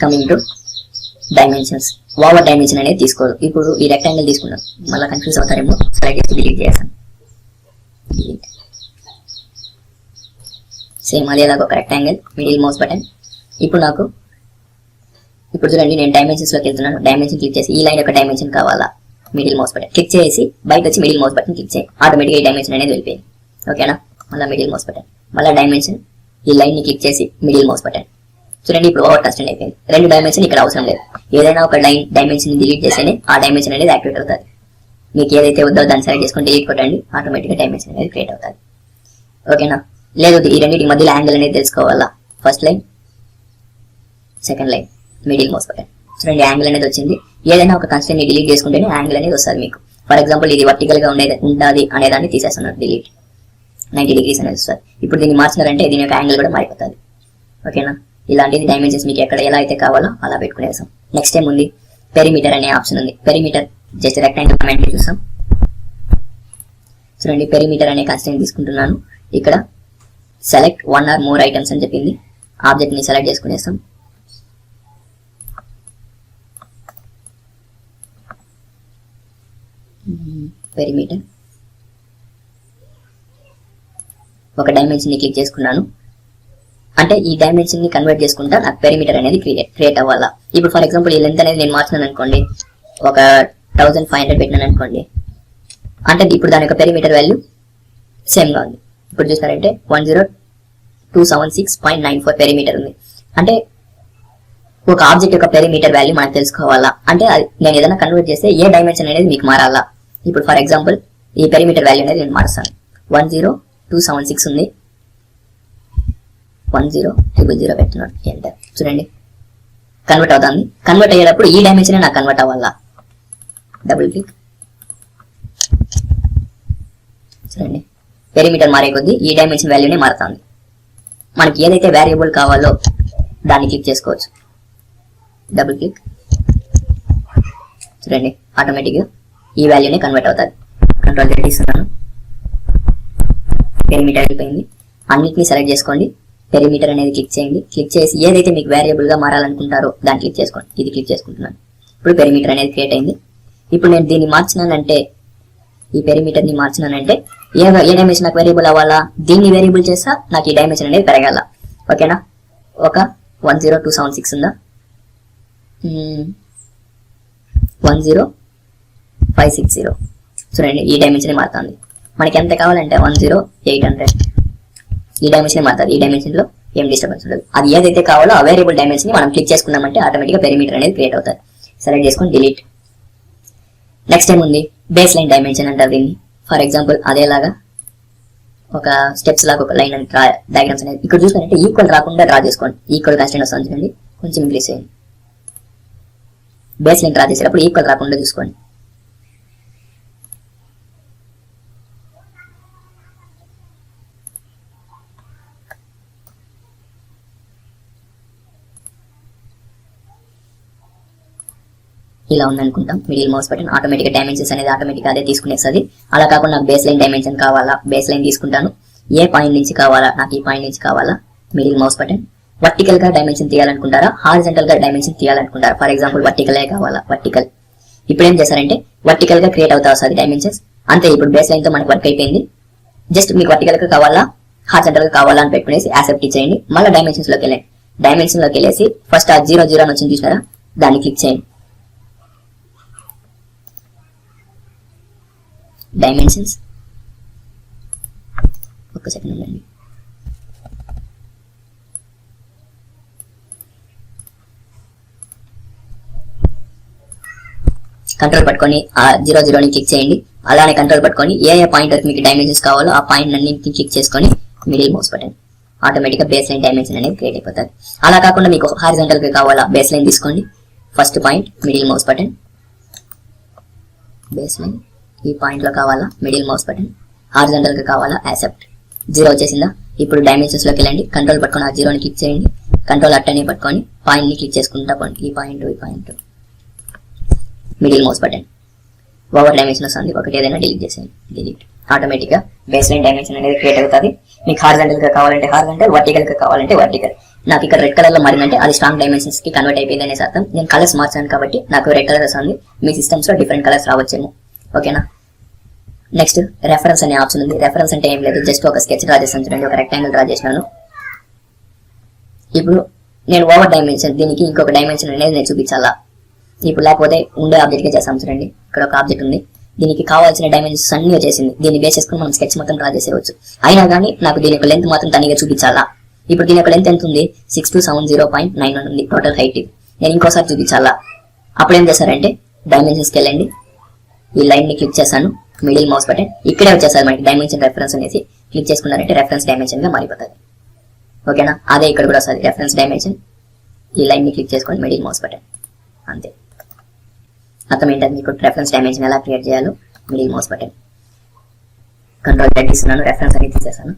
Coming to dimensions, over dimension అనేది తీసుకోరు. ఇప్పుడు ఈ రెక్టాంగిల్ తీసుకున్నాం, మళ్ళీ కన్ఫ్యూజ్ అవుతారేమో, సెలెక్ట్ చేసి డిలీట్ చేస్తాం. సేమ్ అదేలాగా ఒక రెక్టాంగిల్, మిడిల్ మౌస్ బటన్. ఇప్పుడు చూడండి, నేను డైమెన్షన్స్లోకి వెళ్తున్నాను. డైమెన్షన్ క్లిక్ చేసి ఈ లైన్ యొక్క డైమెన్షన్ కావాలా, మిడిల్ మౌస్ బటన్ క్లిక్ చేసి బయట వచ్చి మిడిల్ మౌస్ బటన్ క్లిక్ చేయి, ఆటోమేటిక్గా ఈ డైమెన్షన్ అనేది వెళ్ళిపోయింది. ఓకేనా, మళ్ళీ మిడిల్ మౌస్ బటన్, మళ్ళీ డైమెన్షన్, ఈ లైన్ ని క్లిక్ చేసి మిడిల్ మౌస్ బటన్. చూడండి, ఇప్పుడు ఓవర్ కన్స్ట్రెంట్ అయిపోయింది. 2 డైమెన్షన్ ఇక్కడ అవసరం లేదు. ఏదైనా ఒక డైమెన్షన్ డిలీట్ చేస్తేనే ఆ డైమెన్షన్ అనేది యాక్టివేట్ అవుతుంది. మీకు ఏదైతే వద్దో దాన్ని సెలెక్ట్ చేసుకుని డిలీట్ కొట్టండి, ఆటోమేటిక్గా డైమెన్షన్ అనేది క్రియేట్ అవుతుంది. ఓకేనా, లేదు ఈ రెండింటి మధ్యలో యాంగిల్ అనేది తెలుసుకోవాలా, first line, second line, middle mouse button. చూడండి, యాంగిల్ అనేది వచ్చింది. ఏదైనా ఒక కన్స్ట్రెంట్ ని డిలీట్ చేసుకుంటేనే యాంగిల్ అనేది వస్తుంది మీకు. ఫర్ ఎగ్జాంపుల్ ఇది వర్టికల్ గా ఉంటుంది అనేదాన్ని తీసేస్తున్నారు, డిలీట్ 90 degrees అనేది వస్తుంది. ఇప్పుడు దీన్ని మార్చినారంటే దీని యొక్క యాంగిల్ కూడా మారిపోతుంది. ఓకేనా, ఇలాంటిది డైమెన్షన్స్ మీకు ఎక్కడ ఎలా అయితే కావాలో అలా పెట్టుకునేసాం. నెక్స్ట్ ఏం ఉంది, పెరిమీటర్ అనే ఆప్షన్ ఉంది. పెరిమీటర్ జస్ట్ రెక్టాంగిల్ కమాండ్ చూసాం. చూడండి, పెరిమీటర్ అనే కన్స్ట్రెంట్ తీసుకుంటున్నాను. ఇక్కడ సెలెక్ట్ 1 or more ఐటమ్స్ అని చెప్పింది. ఆబ్జెక్ట్ ని సెలెక్ట్ చేసుకునేసాం. పెరిమీటర్ ఒక డైమెన్షన్ ని క్లిక్ చేసుకున్నాను. అంటే ఈ డైమెన్షన్ ని కన్వర్ట్ చేసుకుంటా నాకు పెరిమీటర్ అనేది క్రియేట్ అవ్వాలా. ఇప్పుడు ఫర్ ఎగ్జాంపుల్ ఈ లెంత్ అనేది నేను మార్చినాను అనుకోండి, ఒక 1500 పెట్టినాను అనుకోండి, అంటే ఇప్పుడు దాని యొక్క పెరిమీటర్ వాల్యూ సేమ్ గా ఉంది. ఇప్పుడు చూసారంటే 10276.94 పెరిమీటర్ ఉంది. అంటే ఒక ఆబ్జెక్ట్ యొక్క పెరిమీటర్ వాల్యూ మనకు తెలుసుకోవాలా, అంటే నేను ఏదైనా కన్వర్ట్ చేస్తే ఏ డైమెన్షన్ అనేది మీకు మారాలా. ఇప్పుడు ఫర్ ఎగ్జాంపుల్ ఈ పెరిమీటర్ వాల్యూ అనేది నేను మారుస్తాను. 10276 ఉంది, 10000 పెట్టినాడు, ఎంటర్. చూడండి, కన్వర్ట్ అవుతుంది. కన్వర్ట్ అయ్యేటప్పుడు ఈ డైమెన్షన్ నాకు కన్వర్ట్ అవ్వాలా, డబుల్ క్లిక్. చూడండి, పెరిమీటర్ మారే కొద్దీ ఈ డైమెన్షన్ వాల్యూనే మారుతుంది. మనకి ఏదైతే వేరియబుల్ కావాలో దాన్ని క్లిక్ చేసుకోవచ్చు, డబుల్ క్లిక్. చూడండి, ఆటోమేటిక్గా ఈ వాల్యూనే కన్వర్ట్ అవుతుంది. కంట్రోల్ Z ఇస్తున్నాను, పెరిమీటర్ అయిపోయింది. అన్నిటిని సెలెక్ట్ చేసుకోండి, పెరిమీటర్ అనేది క్లిక్ చేయండి. క్లిక్ చేసి ఏదైతే మీకు వేరియబుల్ గా మారాలనుకుంటారో దాన్ని క్లిక్ చేసుకోండి. ఇది క్లిక్ చేసుకుంటున్నాను. ఇప్పుడు పెరిమీటర్ అనేది క్రియేట్ అయింది. ఇప్పుడు నేను దీన్ని మార్చినానంటే, ఈ పెరిమీటర్ ని మార్చినానంటే ఏ డైమెన్షన్ నాకు వేరియబుల్ అవ్వాలా, దీన్ని వేరియబుల్ చేస్తా నాకు ఈ డైమెన్షన్ అనేది పెరగాల. ఓకేనా, ఒక 10276 ఉందా, 10560. చూడండి, ఈ డైమెన్షన్ మారుతుంది. మనకి ఎంత కావాలంటే 10800 ఈ డైమెన్షన్ మారుతుంది. ఈ డైమెన్షన్ లో ఏం డిస్టర్బెన్స్ ఉండదు. అది ఏదైతే కావాలో ఆ వేరియబుల్ డైమెన్షన్ మనం క్లిక్ చేసుకున్నామంటే ఆటోమేటిక్గా పెరిమీటర్ అనేది క్రియేట్ అవుతుంది. సెలెక్ట్ చేసుకొని డిలీట్. నెక్స్ట్ ఏముంది, బేస్ లైన్ డైమెన్షన్ అంటారు దీన్ని. ఫర్ ఎగ్జాంపుల్ అదేలాగా ఒక స్టెప్స్ లాగా ఒక లైన్ అని డయాగ్రామ్స్ అనేది ఇక్కడ చూసుకుంటే ఈక్వల్ రాకుండా డ్రా చేసుకోండి. ఈక్వల్ కన్స్టెంట్ వస్తుంది చూడండి, కొంచెం ఇంక్రీజ్ చేయండి. బేస్ లైన్ డ్రా చేసేటప్పుడు ఈక్వల్ రాకుండా చూసుకోండి. ఇలా ఉందనుకుంటాం. Middle mouse button automatic dimensions అనేది ఆటోమేటిక్ అదే తీసుకునేస్తుంది. అలా కాకుండా నాకు బేస్ లైన్ డైమెన్షన్ కావాలా, బేస్ లైన్ తీసుకుంటాను. ఏ పాయింట్ నుంచి కావాలా, నాకు ఈ పాయింట్ నుంచి కావాలా, మిడిల్ మౌస్ బటన్. వర్టికల్ గా డైమెన్షన్ తీయాలనుకుంటారా, హారిజంటల్ గా డైమెన్షన్ తీయాలనుకుంటారా. ఫర్ ఎగ్జాంపుల్ వర్టికల్ కావాలా, వర్టికల్. ఇప్పుడు ఏం చేశారంటే వర్టికల్ గా క్రియేట్ అవుతా వస్తుంది డైమెన్షన్స్. అంతే, ఇప్పుడు బేస్ లైన్ తో మనకు వర్క్ అయిపోయింది. జస్ట్ మీకు వర్టికల్ గా కావాలా, హారిజంటల్ గా కావాలా అని పెట్టుకునేసి యాక్సెప్ట్ చేయండి. మళ్ళీ డైమెన్షన్స్ లోకి వెళ్ళండి. డైమెన్షన్ లోకి వెళ్ళేసి ఫస్ట్ ఆ 00 అని వచ్చింది చూసారా, దాన్ని క్లిక్ చేయండి. డైమెన్షన్స్, ఒక్క సెకండ్ ఉండండి. కంట్రోల్ పట్టుకొని ఆ 00ని క్లిక్ చేయండి. అలానే కంట్రోల్ పట్టుకొని ఏ పాయింట్ వరకు మీకు డైమెన్షన్స్ కావాలో ఆ పాయింట్ అన్నింటిని క్లిక్ చేసుకొని మిడిల్ మౌస్ బటన్. ఆటోమేటిక్గా బేస్ లైన్ డైమెన్షన్ అనేది క్రియేట్ అయిపోతుంది. అలా కాకుండా మీకు హారిజంటల్ గా కావాలా, బేస్ లైన్ తీసుకోండి. First point middle mouse button, base line ఈ పాయింట్ లో కావాలా, మిడిల్ మౌస్ బటన్. హారిజంటల్ గా కావాలా, యాక్సెప్ట్. 0 వచ్చేసిందా. ఇప్పుడు డైమెన్షన్స్ లోకి వెళ్ళండి. కంట్రోల్ పట్టుకొని ఆ 0ని క్లిక్ చేయండి. కంట్రోల్ అట్టని పట్టుకొని పాయింట్ ని క్లిక్ చేసుకుంటా పోండి. ఈ point middle mouse button. Over dimension వస్తుంది, ఒకటి ఏదైనా డిలీట్ చేసేయండి. డిలీట్. ఆటోమేటిక్ గా బేస్ లైన్ డైమెన్షన్ అనేది క్రియేట్ అవుతుంది. మీకు హారిజంటల్ గా కావాలంటే హారిజంటల్, వర్టికల్ గా కావాలంటే వర్టికల్. నాకు ఇక్కడ రెడ్ కలర్ లో మారిందంటే అది స్ట్రాంగ్ డైమెన్షన్స్ కి కన్వర్ట్ అయిపోయింది అనేసి అర్థం. నేను కలర్స్ మార్చాను కాబట్టి నాకు రెడ్ కలర్ వస్తుంది. మీ సిస్టమ్స్ లో డిఫరెంట్ కలర్స్ రావచ్చేమో. ఓకేనా. నెక్స్ట్ రెఫరెన్స్ అనే ఆప్షన్ ఉంది. రెఫరెన్స్ అంటే ఏం లేదు, జస్ట్ ఒక స్కెచ్ డ్రా చేస్తాను చూడండి. ఒక రెక్టాంగిల్ డ్రా చేసినాను. ఇప్పుడు నేను ఓవర్ డైమెన్షన్, దీనికి ఇంకొక డైమెన్షన్ అనేది నేను చూపించాలా. ఇప్పుడు లేకపోతే ఉండే ఆబ్జెక్ట్ గా చేస్తాం చూడండి. ఇక్కడ ఒక ఆబ్జెక్ట్ ఉంది, దీనికి కావాల్సిన డైమెన్షన్స్ అన్ని వచ్చేసింది. దీన్ని బేస్ చేసుకుని మనం స్కెచ్ మొత్తం డ్రా చేసేవచ్చు. అయినా కానీ నాకు దీని యొక్క లెంత్ మాత్రం తనిగా చూపించాలా. ఇప్పుడు దీని యొక్క లెంత్ ఎంత ఉంది, 6270.91 ఉంది టోటల్ హైట్. నేను ఇంకోసారి చూపించాలా. అప్పుడు ఏం చేశారంటే డైమెన్షన్స్కి వెళ్ళండి, ఈ లైన్ ని క్లిక్ చేశాను, మిడిల్ మౌస్ బటన్ ఇక్కడే వచ్చేసారు మనకి డైమెన్షన్ రెఫరెన్స్ అనేసి. క్లిక్ చేసుకున్నారంటే రెఫరెన్స్ డైమెన్షన్ గా మారిపోతుంది. ఓకేనా. అదే ఇక్కడ కూడా వస్తుంది రెఫరెన్స్ డైమెన్షన్. ఈ లైన్ ని క్లిక్ చేసుకొని మిడిల్ మౌస్ బటన్, అంతే. అర్థం ఏంటంటే మీకు రెఫరెన్స్ డైమెన్షన్ ఎలా క్రియేట్ చేయాలో. Middle mouse button, control Z ఇస్తున్నాను, రెఫరెన్స్ అనేది తీసేసాను.